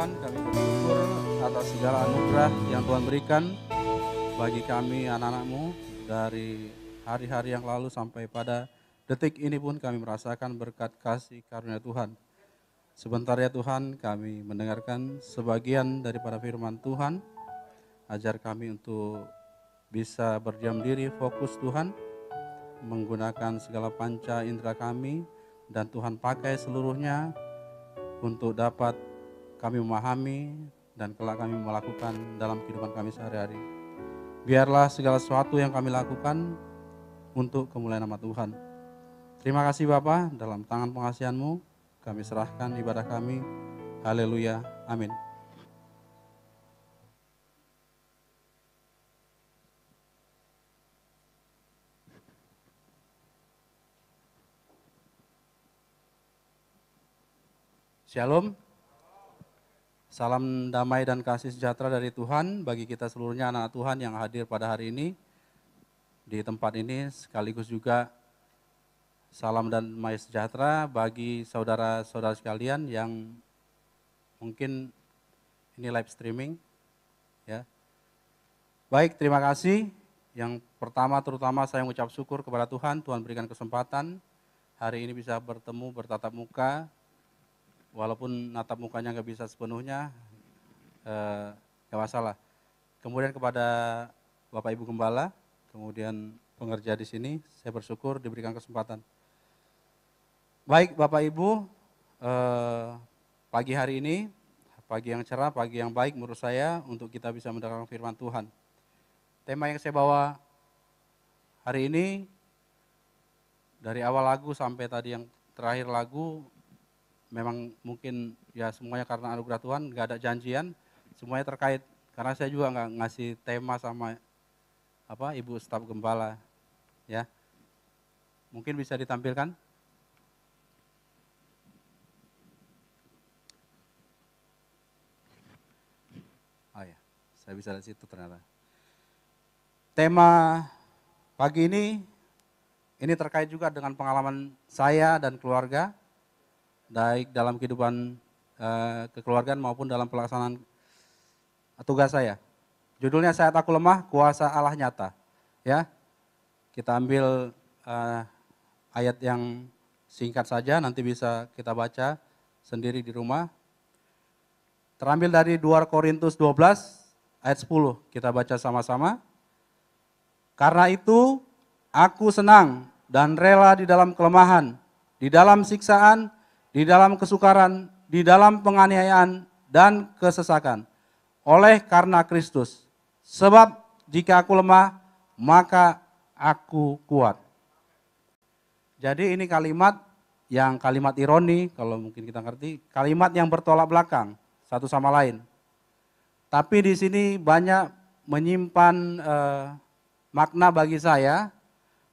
Tuhan, kami bersyukur atas segala anugerah yang Tuhan berikan bagi kami anak-anak-Mu dari hari-hari yang lalu sampai pada detik ini pun kami merasakan berkat kasih karunia Tuhan. Sebentar ya Tuhan, kami mendengarkan sebagian daripada firman Tuhan. Ajar kami untuk bisa berdiam diri, fokus Tuhan, menggunakan segala panca indera kami, dan Tuhan pakai seluruhnya untuk dapat kami memahami dan kelak kami melakukan dalam kehidupan kami sehari-hari. Biarlah segala sesuatu yang kami lakukan untuk kemuliaan nama Tuhan. Terima kasih Bapa, dalam tangan pengasihan-Mu kami serahkan ibadah kami. Haleluya, amin. Shalom. Salam damai dan kasih sejahtera dari Tuhan bagi kita seluruhnya anak Tuhan yang hadir pada hari ini di tempat ini, sekaligus juga salam dan damai sejahtera bagi saudara-saudara sekalian yang mungkin ini live streaming ya. Baik, terima kasih. Yang pertama terutama saya mengucap syukur kepada Tuhan berikan kesempatan hari ini bisa bertemu bertatap muka. Walaupun natap mukanya nggak bisa sepenuhnya, nggak masalah. Kemudian kepada Bapak Ibu Gembala, kemudian pengerja di sini, saya bersyukur diberikan kesempatan. Baik Bapak Ibu, pagi hari ini, pagi yang cerah, pagi yang baik menurut saya untuk kita bisa mendengarkan firman Tuhan. Tema yang saya bawa hari ini, dari awal lagu sampai tadi yang terakhir lagu, memang mungkin ya semuanya karena anugerah Tuhan, nggak ada janjian, semuanya terkait. Karena saya juga nggak ngasih tema sama Ibu staf gembala, ya. Mungkin bisa ditampilkan. Oh ya, saya bisa lihat situ ternyata. Tema pagi ini terkait juga dengan pengalaman saya dan keluarga, baik dalam kehidupan kekeluargaan maupun dalam pelaksanaan tugas saya. Judulnya Saat Aku Lemah, Kuasa Allah Nyata. Ya, kita ambil ayat yang singkat saja, nanti bisa kita baca sendiri di rumah. Terambil dari 2 Korintus 12 ayat 10, kita baca sama-sama. Karena itu aku senang dan rela di dalam kelemahan, di dalam siksaan, di dalam kesukaran, di dalam penganiayaan dan kesesakan, oleh karena Kristus. Sebab jika aku lemah, maka aku kuat. Jadi ini kalimat ironi, kalau mungkin kita ngerti, kalimat yang bertolak belakang satu sama lain. Tapi di sini banyak menyimpan makna bagi saya,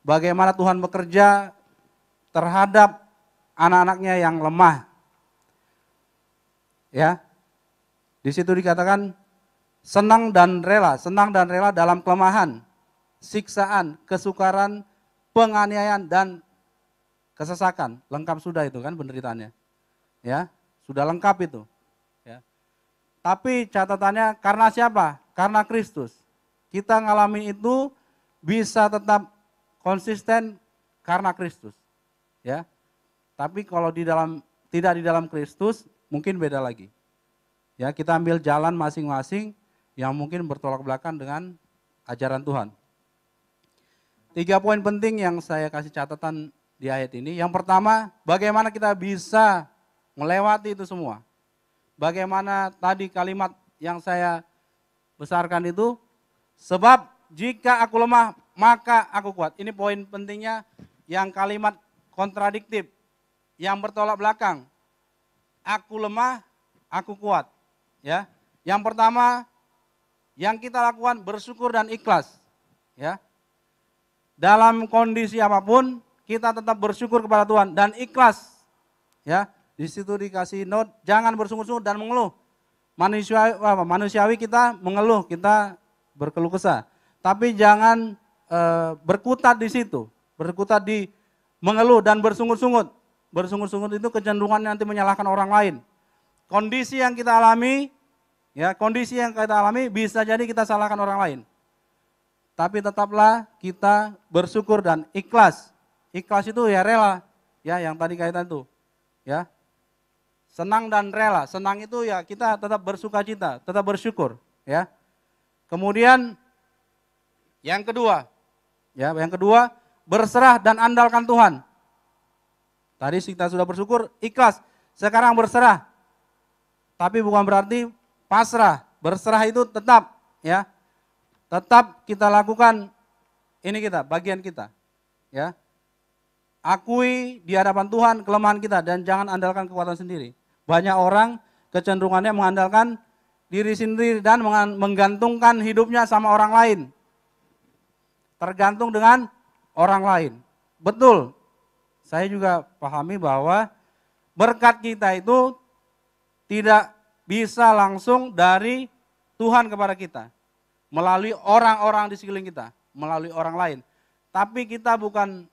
bagaimana Tuhan bekerja terhadap anak-anaknya yang lemah. Ya. Di situ dikatakan senang dan rela dalam kelemahan, siksaan, kesukaran, penganiayaan dan kesesakan. Lengkap sudah itu kan penderitaannya. Ya, sudah lengkap itu. Ya. Tapi catatannya karena siapa? Karena Kristus. Kita ngalamin itu bisa tetap konsisten karena Kristus. Ya. Tapi kalau tidak di dalam Kristus, mungkin beda lagi. Ya, kita ambil jalan masing-masing yang mungkin bertolak belakang dengan ajaran Tuhan. 3 poin penting yang saya kasih catatan di ayat ini. Yang pertama, bagaimana kita bisa melewati itu semua. Bagaimana tadi kalimat yang saya besarkan itu, sebab jika aku lemah, maka aku kuat. Ini poin pentingnya yang kalimat kontradiktif. Yang bertolak belakang, aku lemah, aku kuat. Ya, yang pertama, yang kita lakukan bersyukur dan ikhlas. Ya, dalam kondisi apapun, kita tetap bersyukur kepada Tuhan dan ikhlas. Ya, di situ dikasih note, jangan bersungut-sungut dan mengeluh. Manusiawi kita mengeluh, kita berkeluh kesah. Tapi jangan berkutat di situ, berkutat di mengeluh dan bersungut-sungut. Bersungut-sungut itu kecenderungan nanti menyalahkan orang lain. kondisi yang kita alami, ya kondisi yang kita alami bisa jadi kita salahkan orang lain. Tapi tetaplah kita bersyukur dan ikhlas. Ikhlas itu ya rela, ya yang tadi kaitan itu, ya. Senang dan rela. Senang itu ya kita tetap bersukacita, tetap bersyukur, ya. Kemudian yang kedua, ya yang kedua berserah dan andalkan Tuhan. Tadi kita sudah bersyukur, ikhlas. Sekarang berserah. Tapi bukan berarti pasrah. Berserah itu tetap, ya. Tetap kita lakukan ini kita, bagian kita. Ya. Akui di hadapan Tuhan kelemahan kita dan jangan andalkan kekuatan sendiri. Banyak orang kecenderungannya mengandalkan diri sendiri dan menggantungkan hidupnya sama orang lain. Tergantung dengan orang lain. Betul. Saya juga pahami bahwa berkat kita itu tidak bisa langsung dari Tuhan kepada kita. Melalui orang-orang di sekeliling kita, melalui orang lain. Tapi kita bukan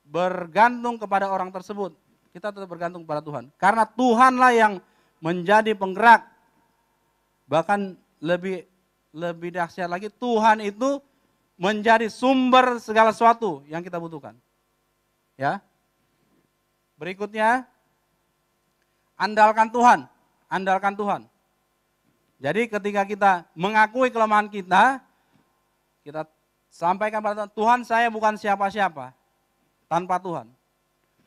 bergantung kepada orang tersebut. Kita tetap bergantung kepada Tuhan. Karena Tuhanlah yang menjadi penggerak. Bahkan lebih dahsyat lagi, Tuhan itu menjadi sumber segala sesuatu yang kita butuhkan. Ya. Berikutnya, andalkan Tuhan. Andalkan Tuhan. Jadi ketika kita mengakui kelemahan kita sampaikan pada Tuhan, Tuhan saya bukan siapa-siapa tanpa Tuhan.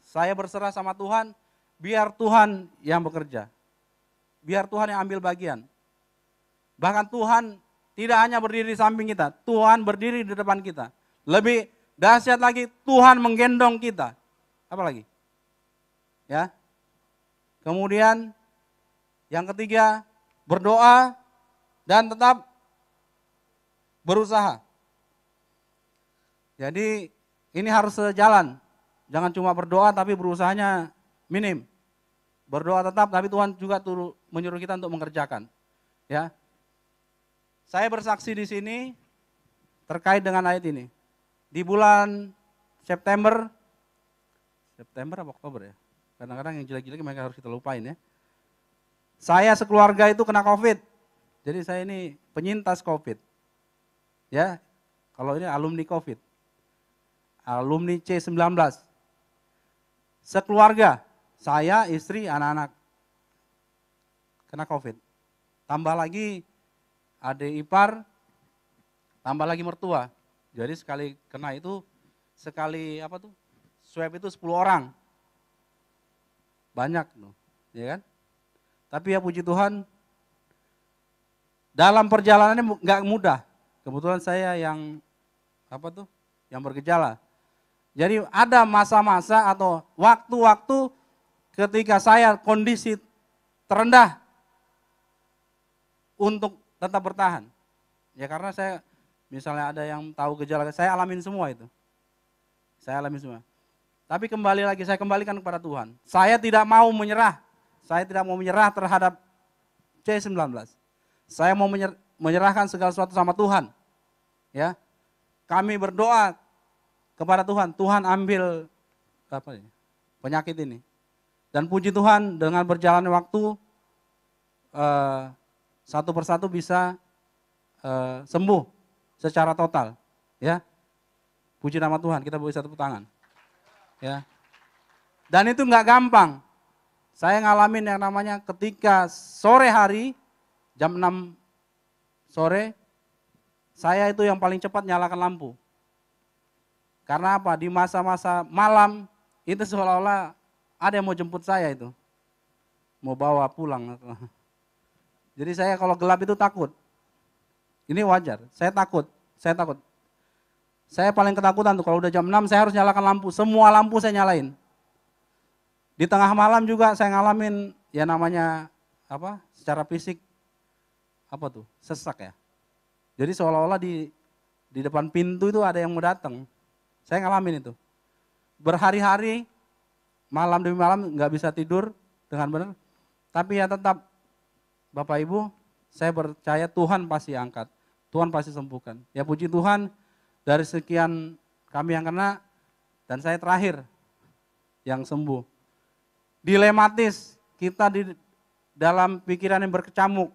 Saya berserah sama Tuhan, biar Tuhan yang bekerja. Biar Tuhan yang ambil bagian. Bahkan Tuhan tidak hanya berdiri di samping kita, Tuhan berdiri di depan kita. Lebih dahsyat lagi, Tuhan menggendong kita. Apa lagi? Ya. Kemudian yang ketiga, berdoa dan tetap berusaha. Jadi ini harus sejalan. Jangan cuma berdoa tapi berusahanya minim. Berdoa tetap tapi Tuhan juga menyuruh kita untuk mengerjakan. Ya. Saya bersaksi di sini terkait dengan ayat ini. Di bulan September apa Oktober ya? Kadang-kadang yang jelek-jelek mereka harus kita lupain ya. Saya sekeluarga itu kena COVID. Jadi saya ini penyintas COVID. Ya, kalau ini alumni COVID. Alumni C19. Sekeluarga, saya, istri, anak-anak kena COVID. Tambah lagi adik ipar, tambah lagi mertua. Jadi sekali kena itu, swab itu 10 orang. Banyak tuh, ya kan? Tapi ya puji Tuhan, dalam perjalanannya nggak mudah. Kebetulan saya yang bergejala. Jadi ada masa-masa atau waktu-waktu ketika saya kondisi terendah untuk tetap bertahan. Ya karena saya misalnya ada yang tahu gejala, saya alamin semua itu. Saya alami semua. Tapi kembali lagi, saya kembalikan kepada Tuhan. Saya tidak mau menyerah. Saya tidak mau menyerah terhadap C19. Saya mau menyerahkan segala sesuatu sama Tuhan. Ya. Kami berdoa kepada Tuhan, Tuhan ambil penyakit ini. Dan puji Tuhan dengan berjalannya waktu satu persatu bisa sembuh secara total. Ya. Puji nama Tuhan, kita beri satu tangan. Ya. Dan itu enggak gampang. Saya ngalamin yang namanya ketika sore hari, jam 6 sore, saya itu yang paling cepat nyalakan lampu. Karena apa? Di masa-masa malam, itu seolah-olah ada yang mau jemput saya itu. Mau bawa pulang. Jadi saya kalau gelap itu takut. Ini wajar, saya takut. Saya paling ketakutan tuh kalau udah jam 6 saya harus nyalakan lampu. Semua lampu saya nyalain. Di tengah malam juga saya ngalamin ya namanya secara fisik sesak ya. Jadi seolah-olah di depan pintu itu ada yang mau datang. Saya ngalamin itu. Berhari-hari, malam demi malam nggak bisa tidur dengan benar. Tapi ya tetap Bapak Ibu, saya percaya Tuhan pasti angkat. Tuhan pasti sembuhkan. Ya puji Tuhan, dari sekian kami yang kena dan saya terakhir yang sembuh. Dilematis, kita dalam pikiran yang berkecamuk,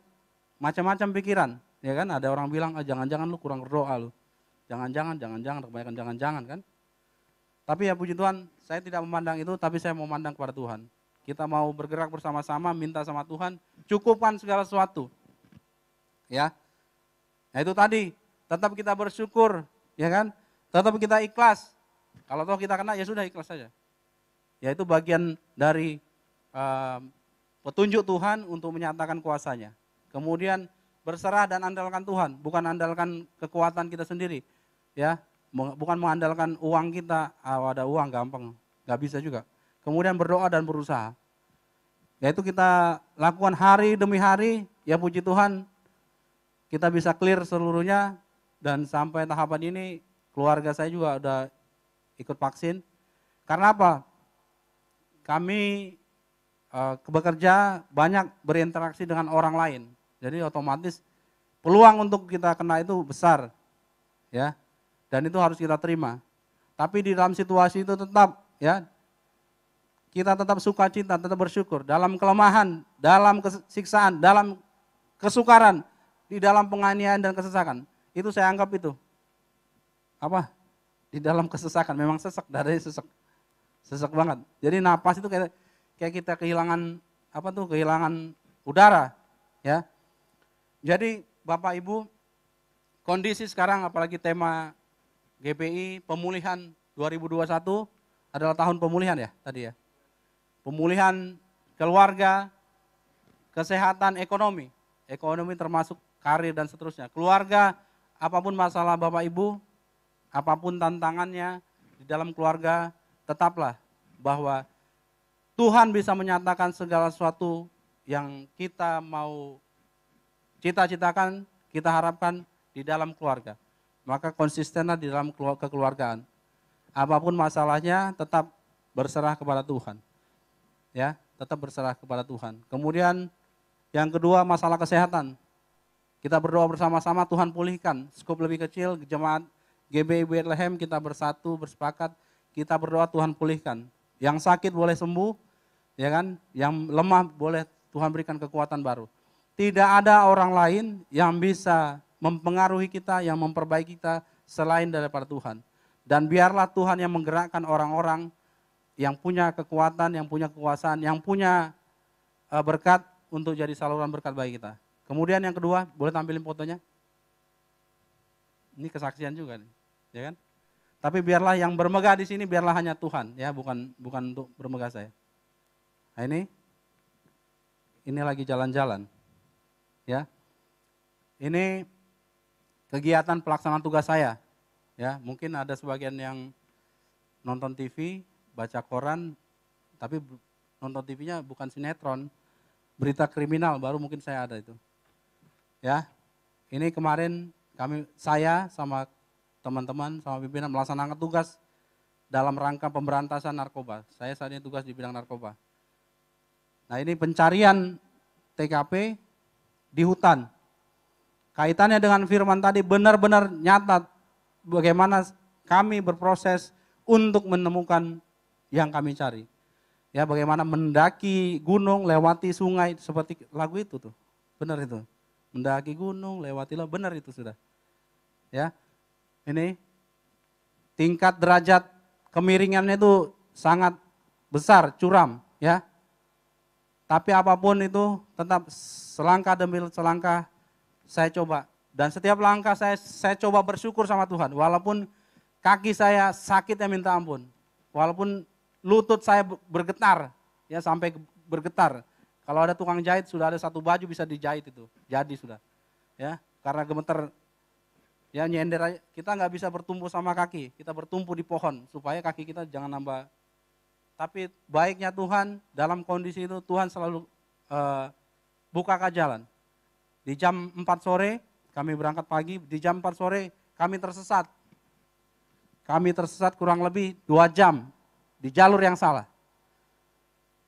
macam-macam pikiran, ya kan? Ada orang bilang, jangan-jangan lu kurang berdoa lu, jangan-jangan, kebanyakan jangan-jangan kan? Tapi ya puji Tuhan, saya tidak memandang itu, tapi saya memandang kepada Tuhan. Kita mau bergerak bersama-sama, minta sama Tuhan, cukupkan segala sesuatu, ya. Nah itu tadi, tetap kita bersyukur, ya kan? Tetap kita ikhlas. Kalau toh kita kena, ya sudah ikhlas saja. Ya itu bagian dari petunjuk Tuhan untuk menyatakan kuasanya. Kemudian berserah dan andalkan Tuhan, bukan andalkan kekuatan kita sendiri. Ya, bukan mengandalkan uang kita, ada uang gampang, nggak bisa juga. Kemudian berdoa dan berusaha. Yaitu kita lakukan hari demi hari, ya puji Tuhan, kita bisa clear seluruhnya, dan sampai tahapan ini keluarga saya juga udah ikut vaksin. Karena apa? Kami bekerja banyak berinteraksi dengan orang lain. Jadi otomatis peluang untuk kita kena itu besar. Ya. Dan itu harus kita terima. Tapi di dalam situasi itu tetap ya kita tetap sukacita, tetap bersyukur dalam kelemahan, dalam kesiksaan, dalam kesukaran, di dalam penganiayaan dan kesesakan. Itu saya anggap itu apa? Di dalam kesesakan, memang sesek, dadanya sesek. Sesek banget. Jadi napas itu kayak kita kehilangan kehilangan udara, ya. Jadi Bapak Ibu, kondisi sekarang apalagi tema GPI pemulihan 2021 adalah tahun pemulihan ya tadi ya. Pemulihan keluarga, kesehatan, ekonomi termasuk karir dan seterusnya. Keluarga, apapun masalah Bapak Ibu, apapun tantangannya di dalam keluarga, tetaplah bahwa Tuhan bisa menyatakan segala sesuatu yang kita mau cita-citakan, kita harapkan di dalam keluarga. Maka konsistenlah di dalam kekeluargaan. Apapun masalahnya tetap berserah kepada Tuhan. Ya, tetap berserah kepada Tuhan. Kemudian yang kedua masalah kesehatan. Kita berdoa bersama-sama Tuhan pulihkan. Skop lebih kecil, jemaat GBI Bethlehem kita bersatu, bersepakat, kita berdoa Tuhan pulihkan. Yang sakit boleh sembuh, ya kan? Yang lemah boleh Tuhan berikan kekuatan baru. Tidak ada orang lain yang bisa mempengaruhi kita, yang memperbaiki kita selain daripada Tuhan. Dan biarlah Tuhan yang menggerakkan orang-orang yang punya kekuatan, yang punya kekuasaan, yang punya berkat untuk jadi saluran berkat bagi kita. Kemudian yang kedua, boleh tampilin fotonya? Ini kesaksian juga nih, ya kan? Tapi biarlah yang bermegah di sini biarlah hanya Tuhan, ya, bukan untuk bermegah saya. Nah ini lagi jalan-jalan, ya. Ini kegiatan pelaksanaan tugas saya, ya. Mungkin ada sebagian yang nonton TV, baca koran, tapi nonton TV-nya bukan sinetron, berita kriminal baru mungkin saya ada itu, ya. Ini kemarin saya sama teman-teman sama pimpinan melaksanakan tugas dalam rangka pemberantasan narkoba. Saya saat ini tugas di bidang narkoba. Nah ini pencarian TKP di hutan. Kaitannya dengan firman tadi benar-benar nyata bagaimana kami berproses untuk menemukan yang kami cari. Ya bagaimana mendaki gunung, lewati sungai seperti lagu itu tuh. Benar itu. Mendaki gunung, lewati laut, benar itu sudah. Ya. Ini tingkat derajat kemiringannya itu sangat besar, curam, ya. Tapi apapun itu tetap selangkah demi selangkah saya coba. Dan setiap langkah saya coba bersyukur sama Tuhan. Walaupun kaki saya sakitnya minta ampun. Walaupun lutut saya bergetar, ya sampai bergetar. Kalau ada tukang jahit sudah ada satu baju bisa dijahit itu, jadi sudah. Ya, karena gemeter. Ya nyender aja, kita nggak bisa bertumpu sama kaki, kita bertumpu di pohon supaya kaki kita jangan nambah. Tapi baiknya Tuhan dalam kondisi itu Tuhan selalu bukakan jalan. Di jam 4 sore kami berangkat pagi, di jam 4 sore kami tersesat. Kami tersesat kurang lebih 2 jam di jalur yang salah.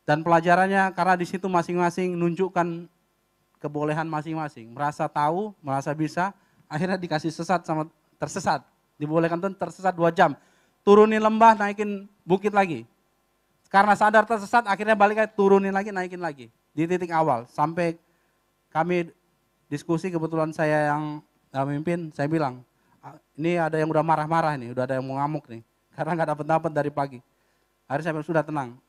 Dan pelajarannya karena di situ masing-masing nunjukkan kebolehan masing-masing, merasa tahu, merasa bisa. Akhirnya dikasih tersesat. Dibolehkan tuh tersesat 2 jam. Turunin lembah, naikin bukit lagi. Karena sadar tersesat, akhirnya balik lagi, turunin lagi, naikin lagi. di titik awal sampai kami diskusi, kebetulan saya yang memimpin, saya bilang, ini ada yang udah marah-marah nih, udah ada yang mau ngamuk nih, karena nggak dapat dari pagi. Akhirnya saya bilang, sudah tenang,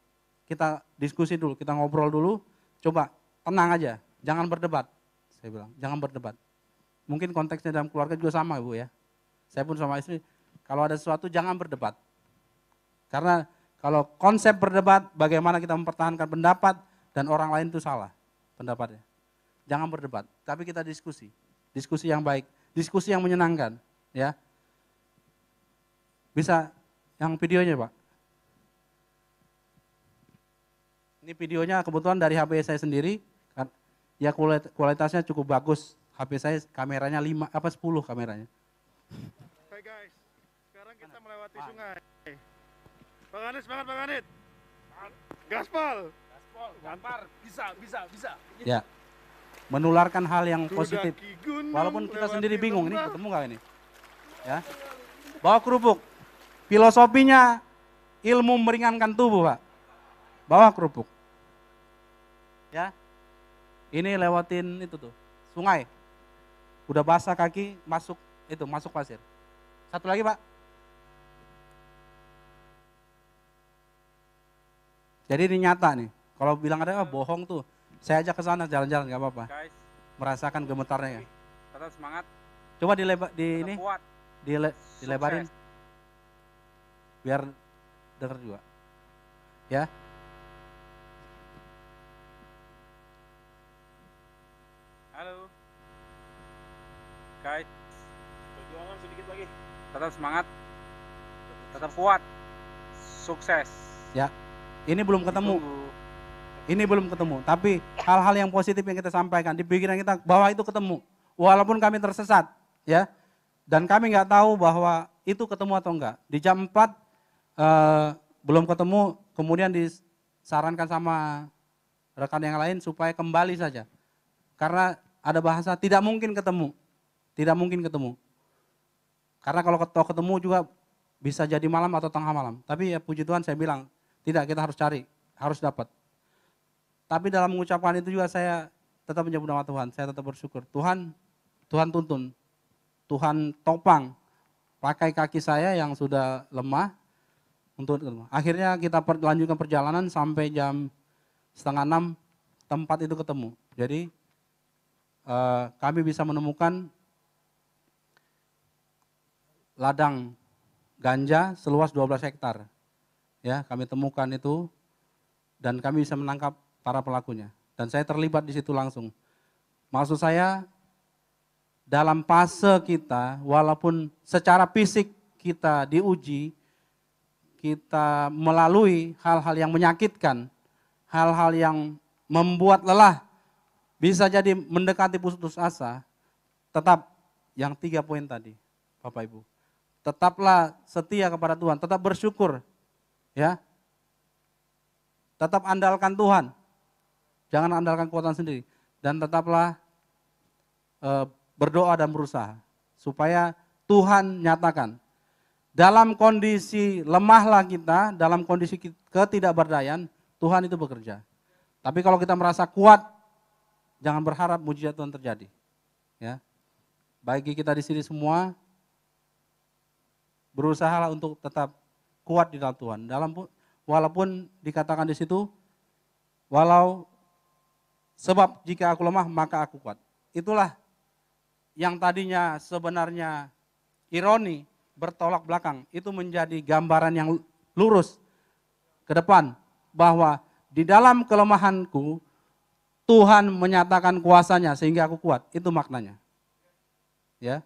kita diskusi dulu, kita ngobrol dulu, coba tenang aja, jangan berdebat. Saya bilang, jangan berdebat. Mungkin konteksnya dalam keluarga juga sama Bu ya. Saya pun sama istri, kalau ada sesuatu jangan berdebat. Karena kalau konsep berdebat, bagaimana kita mempertahankan pendapat dan orang lain itu salah pendapatnya. Jangan berdebat, tapi kita diskusi. Diskusi yang baik, diskusi yang menyenangkan. Ya, bisa yang videonya Pak. Ini videonya kebetulan dari HP saya sendiri. Ya kualitasnya cukup bagus. HP saya kameranya 10 kameranya. Hai guys, sekarang kita melewati sungai. Bang Anit, semangat Bang Anit. Gaspol. Gampar, bisa. Ya, menularkan hal yang positif. Walaupun kita sendiri bingung, ini ketemu nggak ini? Ya, bawa kerupuk. Filosofinya ilmu meringankan tubuh Pak. Bawa kerupuk. Ya, ini lewatin itu tuh, sungai. Udah basah kaki, masuk pasir. Satu lagi Pak. Jadi ini nyata nih. Kalau bilang ada bohong tuh, saya ajak ke sana jalan-jalan nggak apa-apa. Merasakan gemetarnya. Tetap semangat. Coba dilebarin. Biar dengar juga. Ya. Halo. Guys, Perjuangan sedikit lagi. tetap semangat. Tetap kuat. Sukses. Ya. Ini belum ketemu. Ditunggu. Ini belum ketemu, tapi hal-hal yang positif yang kita sampaikan di pikiran kita bahwa itu ketemu. Walaupun kami tersesat, ya. Dan kami nggak tahu bahwa itu ketemu atau enggak. Di jam 4 belum ketemu, kemudian disarankan sama rekan yang lain supaya kembali saja. Karena ada bahasa tidak mungkin ketemu. Tidak mungkin ketemu. Karena kalau ketemu juga bisa jadi malam atau tengah malam. Tapi ya puji Tuhan saya bilang, tidak, kita harus cari, harus dapat. Tapi dalam mengucapkan itu juga saya tetap menyebut nama Tuhan, saya tetap bersyukur. Tuhan tuntun, Tuhan topang, pakai kaki saya yang sudah lemah, untuk akhirnya kita lanjutkan perjalanan sampai jam 5:30 tempat itu ketemu. Jadi kami bisa menemukan ladang ganja seluas 12 hektar. Ya, kami temukan itu dan kami bisa menangkap para pelakunya. Dan saya terlibat di situ langsung. Maksud saya dalam fase kita, walaupun secara fisik kita diuji, kita melalui hal-hal yang menyakitkan, hal-hal yang membuat lelah, bisa jadi mendekati putus asa, tetap yang 3 poin tadi, Bapak Ibu. Tetaplah setia kepada Tuhan, tetap bersyukur. Ya, tetap andalkan Tuhan, jangan andalkan kekuatan sendiri, dan tetaplah berdoa dan berusaha supaya Tuhan nyatakan. Dalam kondisi lemahlah kita, dalam kondisi ketidakberdayaan, Tuhan itu bekerja. Tapi kalau kita merasa kuat, jangan berharap mujizat Tuhan terjadi. Ya, bagi kita di sini semua, berusahalah untuk tetap kuat di dalam Tuhan. Walaupun dikatakan di situ, walau sebab jika aku lemah maka aku kuat. Itulah yang tadinya sebenarnya ironi, bertolak belakang, itu menjadi gambaran yang lurus ke depan bahwa di dalam kelemahanku Tuhan menyatakan kuasanya sehingga aku kuat. Itu maknanya. Ya.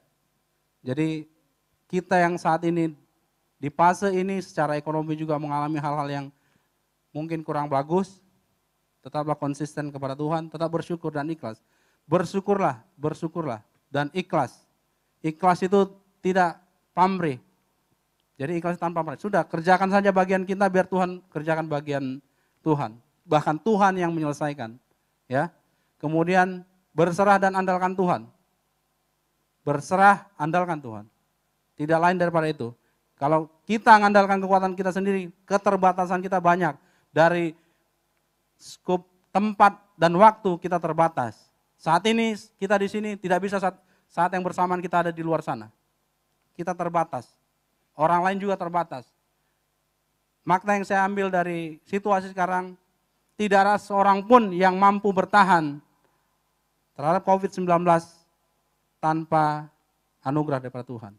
Jadi kita yang saat ini di fase ini secara ekonomi juga mengalami hal-hal yang mungkin kurang bagus, tetaplah konsisten kepada Tuhan, tetap bersyukur dan ikhlas. Bersyukurlah dan ikhlas. Ikhlas itu tidak pamrih. Jadi ikhlas tanpa pamrih. Sudah, kerjakan saja bagian kita biar Tuhan kerjakan bagian Tuhan. Bahkan Tuhan yang menyelesaikan. Ya. Kemudian berserah dan andalkan Tuhan. Berserah, andalkan Tuhan. Tidak lain daripada itu. Kalau kita mengandalkan kekuatan kita sendiri, keterbatasan kita banyak. Dari skup tempat dan waktu kita terbatas. Saat ini kita di sini tidak bisa saat yang bersamaan kita ada di luar sana. Kita terbatas. Orang lain juga terbatas. Makna yang saya ambil dari situasi sekarang, tidak ada seorang pun yang mampu bertahan terhadap COVID-19 tanpa anugerah daripada Tuhan.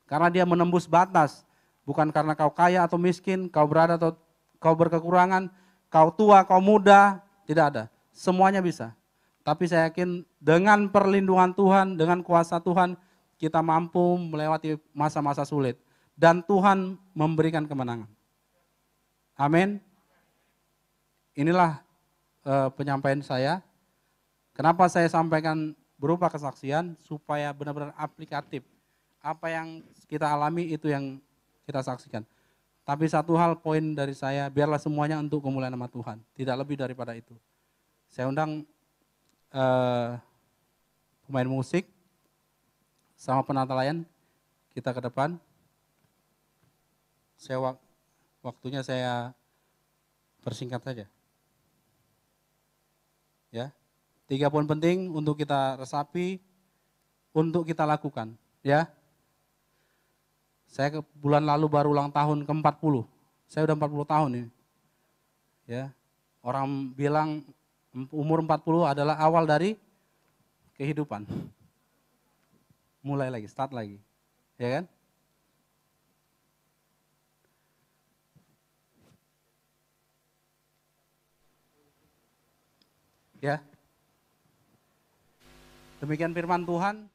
Karena dia menembus batas, bukan karena kau kaya atau miskin, kau berada atau kau berkekurangan, kau tua, kau muda, tidak ada. Semuanya bisa. Tapi saya yakin dengan perlindungan Tuhan, dengan kuasa Tuhan, kita mampu melewati masa-masa sulit. Dan Tuhan memberikan kemenangan. Amin. Inilah penyampaian saya. Kenapa saya sampaikan berupa kesaksian, supaya benar-benar aplikatif. Apa yang kita alami itu yang kita saksikan. Tapi satu hal poin dari saya, biarlah semuanya untuk kemuliaan nama Tuhan. Tidak lebih daripada itu. Saya undang pemain musik sama penata layan kita ke depan. Waktunya saya persingkat saja. Ya, 3 poin penting untuk kita resapi, untuk kita lakukan. Ya, saya bulan lalu baru ulang tahun ke-40. Saya udah 40 tahun ini. Ya, orang bilang umur 40 adalah awal dari kehidupan. Mulai lagi, start lagi. Ya kan? Ya. Demikian firman Tuhan.